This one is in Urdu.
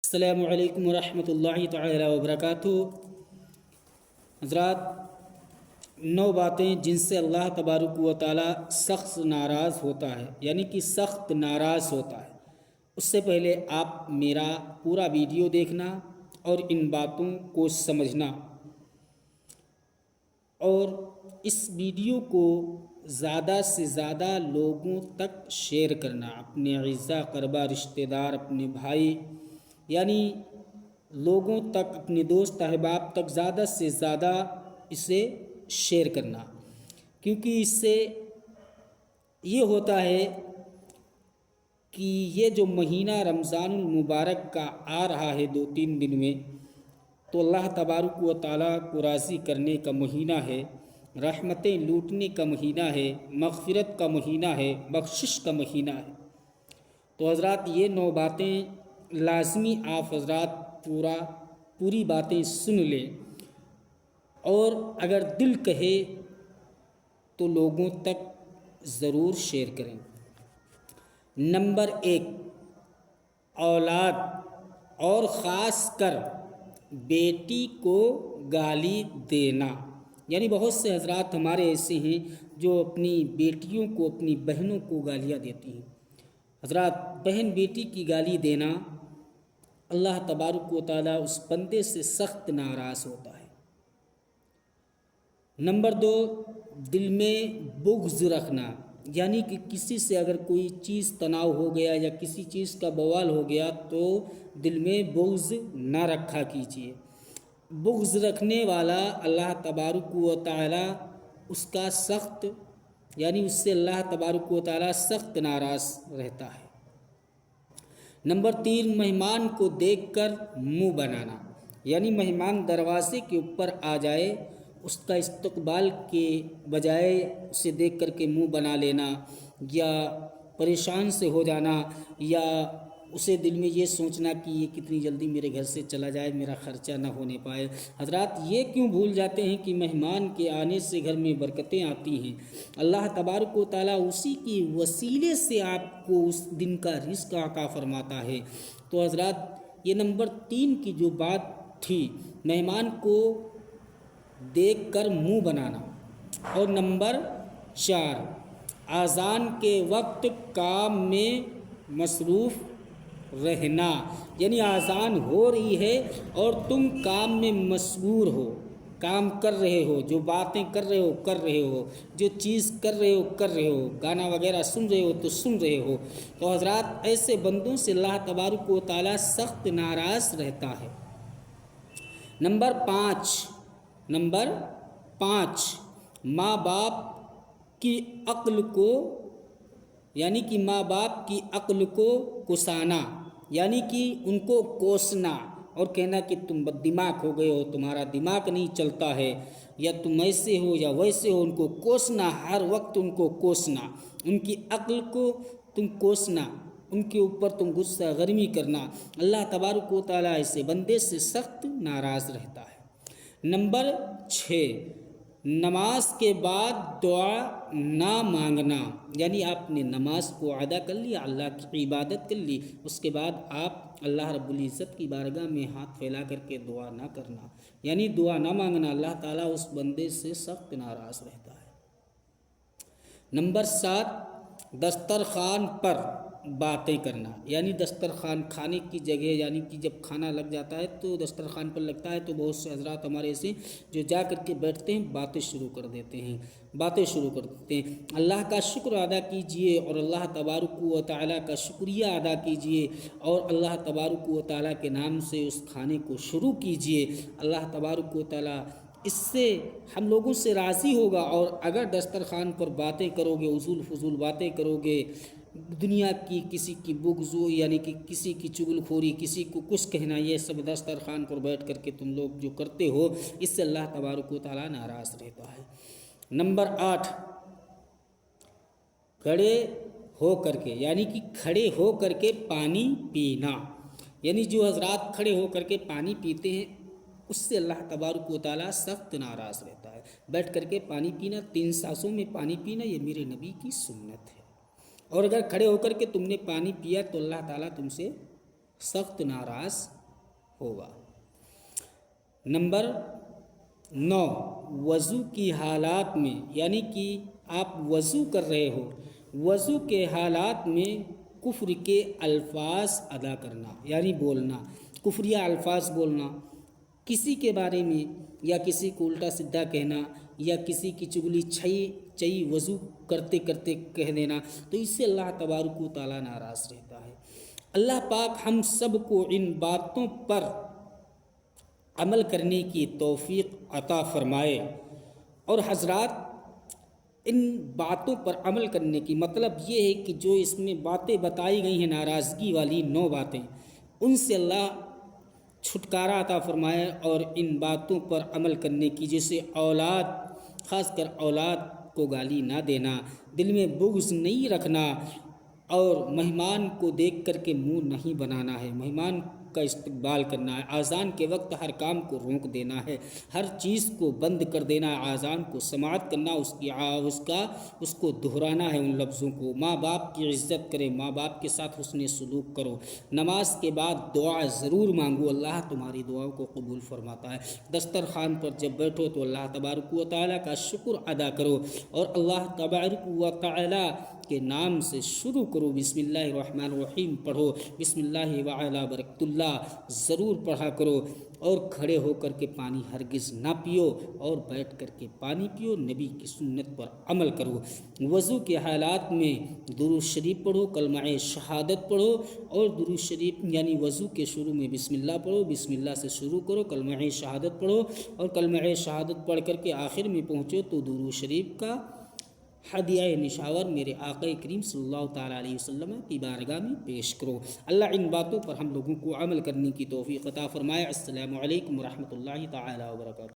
السلام علیکم ورحمۃ اللہ تعالی وبرکاتہ۔ حضرات، 9 باتیں جن سے اللہ تبارک و تعالی سخت ناراض ہوتا ہے، یعنی کہ سخت ناراض ہوتا ہے۔ اس سے پہلے آپ میرا پورا ویڈیو دیکھنا اور ان باتوں کو سمجھنا، اور اس ویڈیو کو زیادہ سے زیادہ لوگوں تک شیئر کرنا، اپنے اعزاء قربا رشتہ دار، اپنے بھائی، یعنی لوگوں تک، اپنے دوست احباب تک زیادہ سے زیادہ اسے شیئر کرنا، کیونکہ اس سے یہ ہوتا ہے کہ یہ جو مہینہ رمضان المبارک کا آ رہا ہے 2-3 دن میں، تو اللہ تبارک و تعالیٰ کو راضی کرنے کا مہینہ ہے، رحمتیں لوٹنے کا مہینہ ہے، مغفرت کا مہینہ ہے، بخشش کا مہینہ ہے۔ تو حضرات، یہ 9 باتیں لازمی آپ حضرات پوری باتیں سن لیں، اور اگر دل کہے تو لوگوں تک ضرور شیئر کریں۔ نمبر 1، اولاد اور خاص کر بیٹی کو گالی دینا۔ یعنی بہت سے حضرات ہمارے ایسے ہیں جو اپنی بیٹیوں کو، اپنی بہنوں کو گالیاں دیتی ہیں۔ حضرات، بہن بیٹی کی گالی دینا، اللہ تبارک و تعالیٰ اس بندے سے سخت ناراض ہوتا ہے۔ نمبر 2، دل میں بغض رکھنا، یعنی کہ کسی سے اگر کوئی چیز تناؤ ہو گیا یا کسی چیز کا بوال ہو گیا تو دل میں بغض نہ رکھا کیجیے۔ بغض رکھنے والا اللہ تبارک و تعالیٰ اس کا سخت، یعنی اس سے اللہ تبارک و تعالیٰ سخت ناراض رہتا ہے۔ نمبر 3، مہمان کو دیکھ کر منہ بنانا، یعنی مہمان دروازے کے اوپر آ جائے، اس کا استقبال کے بجائے اسے دیکھ کر کے منہ بنا لینا، یا پریشان سے ہو جانا، یا اسے دل میں یہ سوچنا کہ یہ کتنی جلدی میرے گھر سے چلا جائے، میرا خرچہ نہ ہونے پائے۔ حضرات، یہ کیوں بھول جاتے ہیں کہ مہمان کے آنے سے گھر میں برکتیں آتی ہیں؟ اللہ تبارک و تعالیٰ اسی کی وسیلے سے آپ کو اس دن کا رزق عطا فرماتا ہے۔ تو حضرات، یہ نمبر 3 کی جو بات تھی، مہمان کو دیکھ کر منہ بنانا۔ اور نمبر 4، اذان کے وقت کام میں مصروف رہنا، یعنی اذان ہو رہی ہے اور تم کام میں مشغول ہو، کام کر رہے ہو، جو باتیں کر رہے ہو، جو چیز کر رہے ہو، گانا وغیرہ سن رہے ہو تو سن رہے ہو۔ تو حضرات، ایسے بندوں سے اللہ تبارک و تعالیٰ سخت ناراض رہتا ہے۔ نمبر 5، ماں باپ کی عقل کو، یعنی کہ ماں باپ کی عقل کو کسانا، یعنی کہ ان کو کوسنا اور کہنا کہ تم بد دماغ ہو گئے ہو، تمہارا دماغ نہیں چلتا ہے، یا تم ایسے ہو یا ویسے ہو۔ ان کو کوسنا، ہر وقت ان کو کوسنا، ان کی عقل کو تم کوسنا، ان کے اوپر تم غصہ گرمی کرنا۔ اللہ تبارک و تعالیٰ ایسے بندے سے سخت ناراض رہتا ہے۔ نمبر 6، نماز کے بعد دعا نہ مانگنا، یعنی آپ نے نماز کو ادا کر لیا، اللہ کی عبادت کر لی، اس کے بعد آپ اللہ رب العزت کی بارگاہ میں ہاتھ پھیلا کر کے دعا نہ کرنا، یعنی دعا نہ مانگنا۔ اللہ تعالیٰ اس بندے سے سخت ناراض رہتا ہے۔ نمبر 7، دسترخوان پر باتیں کرنا، یعنی دسترخوان کھانے کی جگہ، یعنی کہ جب کھانا لگ جاتا ہے تو دسترخوان پر لگتا ہے تو بہت سے حضرات ہمارے ایسے جو جا کر کے بیٹھتے ہیں، باتیں شروع کر دیتے ہیں۔ اللہ کا شکر ادا کیجئے اور اللہ تبارک و تعالیٰ کا شکریہ ادا کیجئے، اور اللہ تبارک و تعالیٰ کے نام سے اس کھانے کو شروع کیجئے۔ اللہ تبارک و تعالیٰ اس سے ہم لوگوں سے راضی ہوگا۔ اور اگر دسترخوان پر باتیں کرو گے، اصول فضول باتیں کرو گے، دنیا کی کسی کی بغض، یعنی کہ کسی کی چغل خوری، کسی کو کچھ کہنا، یہ سب دسترخوان پر بیٹھ کر کے تم لوگ جو کرتے ہو، اس سے اللہ تبارک و تعالیٰ ناراض رہتا ہے۔ نمبر 8، کھڑے ہو کر کے، یعنی کہ کھڑے ہو کر کے پانی پینا، یعنی جو حضرات کھڑے ہو کر کے پانی پیتے ہیں اس سے اللہ تبارک و تعالیٰ سخت ناراض رہتا ہے۔ بیٹھ کر کے پانی پینا، 3 سانسوں میں پانی پینا، یہ میرے نبی کی سنت ہے۔ اور اگر کھڑے ہو کر کے تم نے پانی پیا تو اللہ تعالیٰ تم سے سخت ناراض ہوگا۔ نمبر 9، وضو کی حالات میں، یعنی کہ آپ وضو کر رہے ہو، وضو کے حالات میں کفر کے الفاظ ادا کرنا، یعنی بولنا، کفریہ الفاظ بولنا، کسی کے بارے میں یا کسی کو الٹا سدھا کہنا یا کسی کی چگلی چئی وضو کرتے کرتے کہہ دینا، تو اس سے اللہ تبارک و تعالیٰ ناراض رہتا ہے۔ اللہ پاک ہم سب کو ان باتوں پر عمل کرنے کی توفیق عطا فرمائے۔ اور حضرات، ان باتوں پر عمل کرنے کی مطلب یہ ہے کہ جو اس میں باتیں بتائی گئی ہیں ناراضگی والی 9 باتیں، ان سے اللہ چھٹکارا عطا فرمائے، اور ان باتوں پر عمل کرنے کی، جیسے اولاد، خاص کر اولاد کو گالی نہ دینا، دل میں بغض نہیں رکھنا، اور مہمان کو دیکھ کر کے منہ نہیں بنانا ہے، مہمان کا استقبال کرنا ہے، اذان کے وقت ہر کام کو روک دینا ہے، ہر چیز کو بند کر دینا ہے، اذان کو سماعت کرنا، اس کو دہرانا ہے ان لفظوں کو، ماں باپ کی عزت کرے، ماں باپ کے ساتھ حسن سلوک کرو، نماز کے بعد دعا ضرور مانگو، اللہ تمہاری دعاؤں کو قبول فرماتا ہے، دسترخوان پر جب بیٹھو تو اللہ تبارک و تعالیٰ کا شکر ادا کرو، اور اللہ تبارک و تعالیٰ کے نام سے شروع کرو، بسم اللہ الرحمن الرحیم پڑھو، بسم اللہ وعلی برکت اللہ ضرور پڑھا کرو، اور کھڑے ہو کر کے پانی ہرگز نہ پیو، اور بیٹھ کر کے پانی پیو، نبی کی سنت پر عمل کرو۔ وضو کے حالات میں درود شریف پڑھو، کلمہ شہادت پڑھو، اور درود شریف یعنی وضو کے شروع میں بسم اللہ پڑھو، بسم اللہ سے شروع کرو، کلمہ شہادت پڑھو، اور کلمہ شہادت پڑھ کر کے آخر میں پہنچو تو درود شریف کا ہدیہ نشاور میرے آقا کریم صلی اللہ تعالیٰ علیہ وسلم کی بارگاہ میں پیش کرو۔ اللہ ان باتوں پر ہم لوگوں کو عمل کرنے کی توفیق عطا فرمائے۔ السلام علیکم ورحمۃ اللہ تعالیٰ وبرکاتہ۔